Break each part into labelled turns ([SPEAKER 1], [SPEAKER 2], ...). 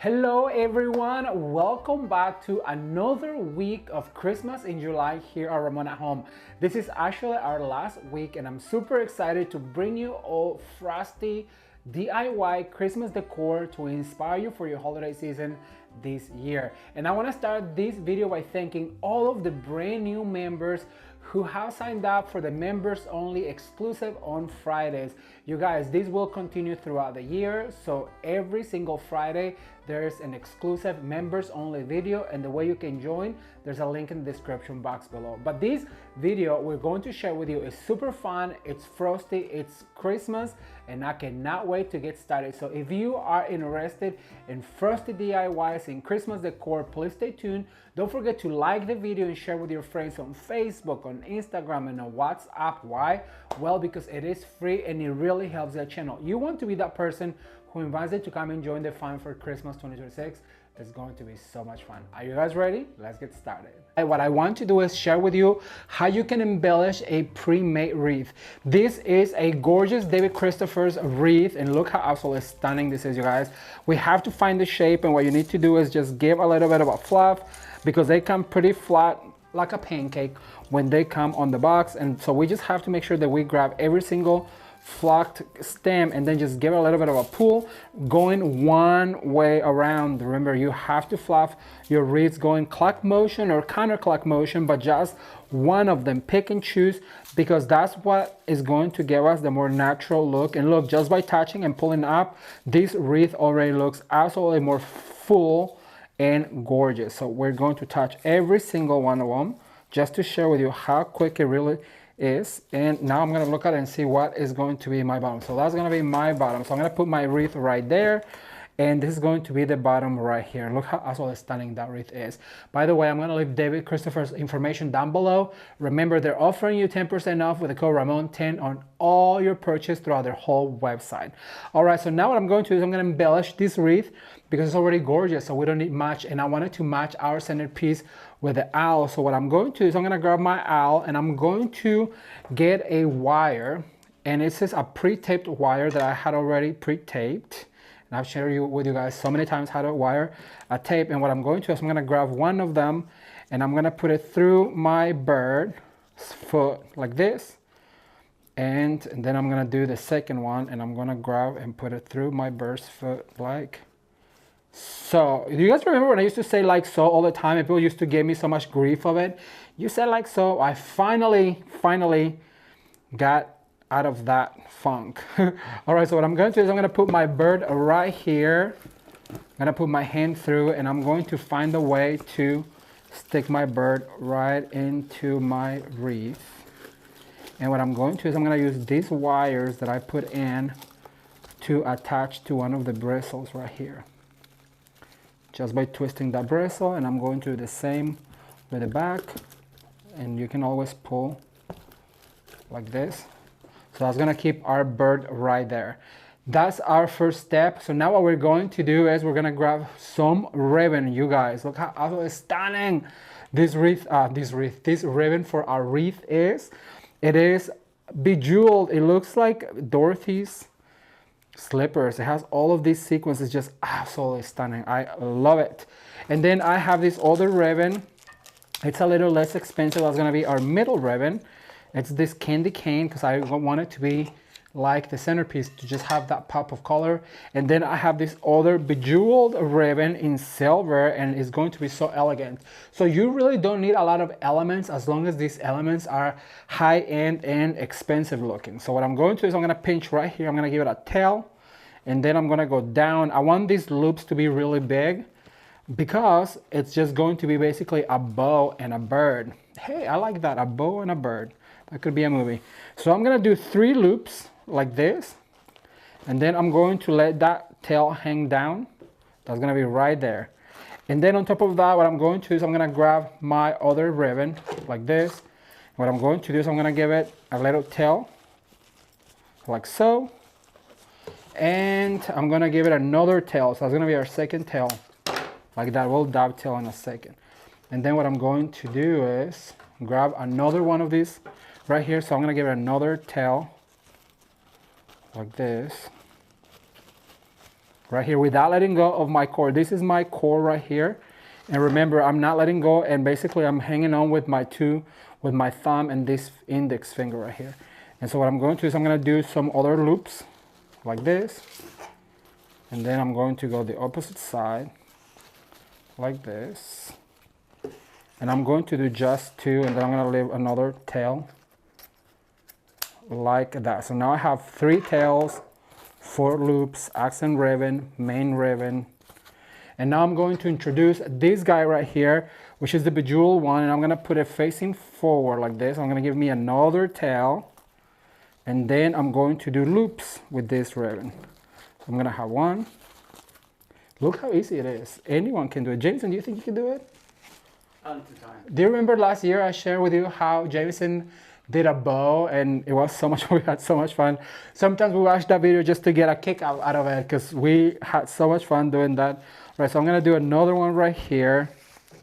[SPEAKER 1] Hello everyone, welcome back to another week of Christmas in July here at Ramon at Home. This is actually our last week and I'm super excited to bring you all Frosty DIY Christmas decor to inspire you for your holiday season this year. And I want to start this video by thanking all of the brand new members who have signed up for the members only exclusive on Fridays. You guys, this will continue throughout the year, so every single Friday there's an exclusive members only video, and the way you can join, there's a link in the description box below. But this video we're going to share with you is super fun, it's Frosty, it's Christmas, and I cannot wait to get started. So if you are interested in Frosty DIYs in Christmas decor, please stay tuned. Don't forget to like the video and share with your friends on Facebook, on Instagram, and on WhatsApp. Why? Well, because it is free and it really helps the channel. You want to be that person who invites you to come and join the fun for Christmas 2026. It's going to be so much fun. Are you guys ready? Let's get started. What I want to do is share with you how you can embellish a pre-made wreath. This is a gorgeous David Christopher's wreath, and look how absolutely stunning this is, you guys. We have to find the shape, and what you need to do is just give a little bit of a fluff because they come pretty flat like a pancake when they come on the box. And so we just have to make sure that we grab every single flocked stem and then just give it a little bit of a pull going one way around. Remember, you have to fluff your wreaths going clock motion or counterclock motion, but just one of them. Pick and choose, because that's what is going to give us the more natural look. And look, just by touching and pulling up, this wreath already looks absolutely more full and gorgeous. So we're going to touch every single one of them just to share with you how quick it really is. And now I'm going to look at it and see what is going to be my bottom. So that's going to be my bottom. So I'm going to put my wreath right there, and this is going to be the bottom right here. Look how absolutely stunning that wreath is. By the way, I'm going to leave David Christopher's information down below. Remember, they're offering you 10% off with the code Ramon10 on all your purchase throughout their whole website. All right, so now what I'm going to do is I'm going to embellish this wreath because it's already gorgeous, so we don't need much, and I wanted to match our centerpiece with the owl. So what I'm going to do is I'm going to grab my owl and I'm going to get a wire, and this is a pre-taped wire that I had already pre-taped. And I've shared with you guys so many times how to wire a tape. And what I'm going to is I'm going to grab one of them and I'm going to put it through my bird's foot like this. And then I'm going to do the second one, and I'm going to grab and put it through my bird's foot like so. Do you guys remember when I used to say like so all the time and people used to give me so much grief of it? You said like so. I finally got out of that funk. All right, so what I'm going to do is I'm going to put my bird right here. I'm going to put my hand through, and I'm going to find a way to stick my bird right into my wreath. And what I'm going to do is I'm going to use these wires that I put in to attach to one of the bristles right here. Just by twisting that bristle, and I'm going to do the same with the back, and you can always pull like this. So that's gonna keep our bird right there. That's our first step. So now what we're going to do is we're gonna grab some ribbon. You guys, look how absolutely stunning this ribbon for our wreath is. It is bejeweled. It looks like Dorothy's slippers. It has all of these sequences, just absolutely stunning. I love it. And then I have this other ribbon. It's a little less expensive. That's gonna be our middle ribbon. It's this candy cane because I want it to be like the centerpiece, to just have that pop of color. And then I have this other bejeweled ribbon in silver, and it's going to be so elegant. So you really don't need a lot of elements as long as these elements are high-end and expensive looking. So what I'm going to do is I'm going to pinch right here. I'm going to give it a tail, and then I'm going to go down. I want these loops to be really big because it's just going to be basically a bow and a bird. Hey, I like that, a bow and a bird. That could be a movie. So I'm gonna do 3 loops like this, and then I'm going to let that tail hang down. That's gonna be right there. And then on top of that, what I'm going to do is I'm gonna grab my other ribbon like this. What I'm going to do is I'm gonna give it a little tail like so, and I'm gonna give it another tail. So that's gonna be our second tail like that. We'll dovetail in a second. And then what I'm going to do is grab another one of these right here. So I'm going to give it another tail like this. right here without letting go of my cord. This is my cord right here. And remember, I'm not letting go, and basically I'm hanging on with my thumb and this index finger right here. And so what I'm going to do is I'm going to do some other loops like this. And then I'm going to go the opposite side like this. And I'm going to do just 2, and then I'm going to leave another tail like that. So now I have 3 tails, 4 loops, accent ribbon, main ribbon. And now I'm going to introduce this guy right here, which is the bejeweled one, and I'm going to put it facing forward like this. I'm going to give me another tail, and then I'm going to do loops with this ribbon. So I'm going to have 1. Look how easy it is. Anyone can do it. Jameson, do you think you can do it? Do you remember last year I shared with you how Jameson did a bow, and it was so much, we had so much fun. Sometimes we watch that video just to get a kick out of it, because we had so much fun doing that. Right, so I'm gonna do another one right here.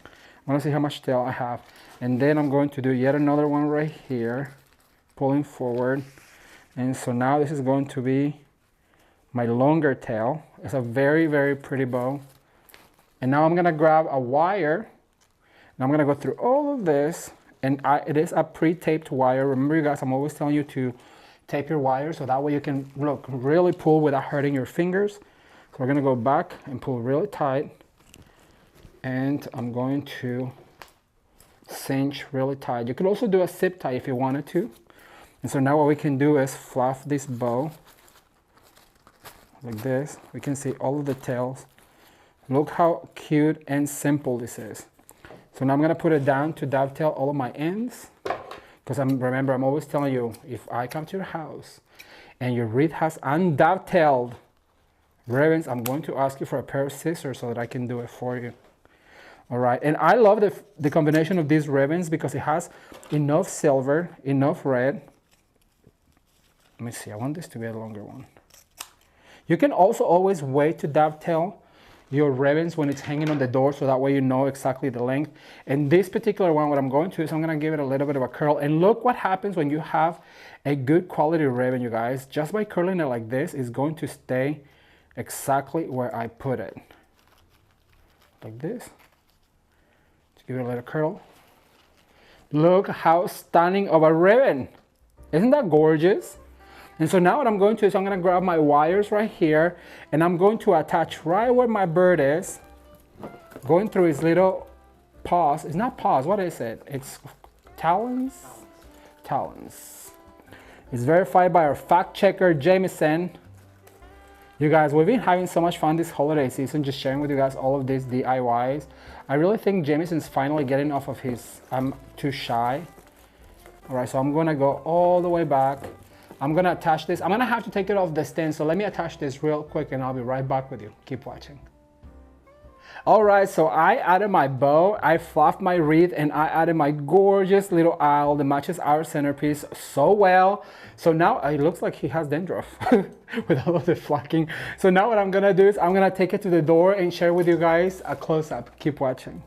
[SPEAKER 1] I wanna see how much tail I have. And then I'm going to do yet another one right here, pulling forward. And so now this is going to be my longer tail. It's a very, very pretty bow. And now I'm gonna grab a wire, and I'm gonna go through all of this. And it is a pre-taped wire. Remember, you guys, I'm always telling you to tape your wire so that way you can, look, really pull without hurting your fingers. So we're gonna go back and pull really tight. And I'm going to cinch really tight. You could also do a zip tie if you wanted to. And so now what we can do is fluff this bow like this. We can see all of the tails. Look how cute and simple this is. So now I'm gonna put it down to dovetail all of my ends. Because remember, I'm always telling you, if I come to your house and your wreath has undovetailed ribbons, I'm going to ask you for a pair of scissors so that I can do it for you. All right, and I love the combination of these ribbons because it has enough silver, enough red. Let me see, I want this to be a longer one. You can also always wait to dovetail your ribbons when it's hanging on the door, so that way you know exactly the length. And this particular one, what I'm going to is I'm gonna give it a little bit of a curl. And look what happens when you have a good quality ribbon, you guys. Just by curling it like this, it's going to stay exactly where I put it. Like this. Just give it a little curl. Look how stunning of a ribbon. Isn't that gorgeous? And so now what I'm going to is I'm going to grab my wires right here, and I'm going to attach right where my bird is, going through his little paws. It's not paws, what is it? It's talons? Talons. It's verified by our fact checker, Jameson. You guys, we've been having so much fun this holiday season, just sharing with you guys all of these DIYs. I really think Jameson's finally getting off of his, I'm too shy. All right, so I'm gonna go all the way back. I'm gonna attach this. I'm gonna have to take it off the stand, so let me attach this real quick and I'll be right back with you. Keep watching. All right, so I added my bow, I fluffed my wreath, and I added my gorgeous little owl that matches our centerpiece so well. So now it looks like he has dandruff with all of the flocking. So now what I'm gonna do is I'm gonna take it to the door and share with you guys a close-up. Keep watching.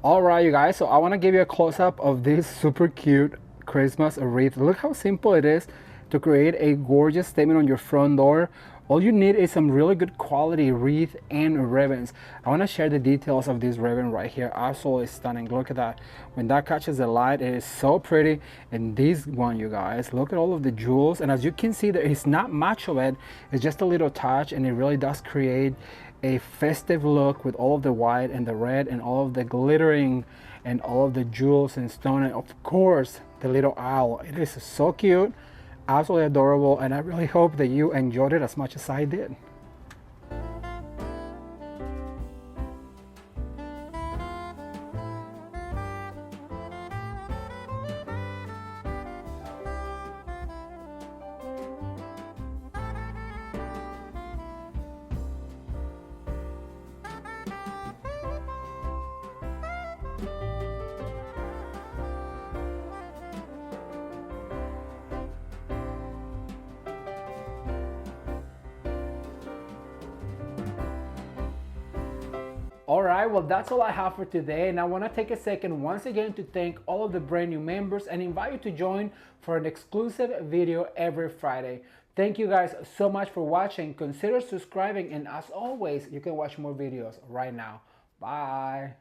[SPEAKER 1] All right, you guys, so I wanna give you a close-up of this super cute Christmas wreath. Look how simple it is to create a gorgeous statement on your front door. All you need is some really good quality wreath and ribbons. I want to share the details of this ribbon right here. Absolutely stunning. Look at that. When that catches the light, it is so pretty. And this one, you guys, look at all of the jewels. And as you can see, there is not much of it. It's just a little touch, and it really does create a festive look with all of the white and the red and all of the glittering and all of the jewels and stone, and of course the little owl. It is so cute, absolutely adorable, and I really hope that you enjoyed it as much as I did. All right, well, that's all I have for today. And I want to take a second once again to thank all of the brand new members and invite you to join for an exclusive video every Friday. Thank you guys so much for watching. Consider subscribing, and as always, you can watch more videos right now. Bye.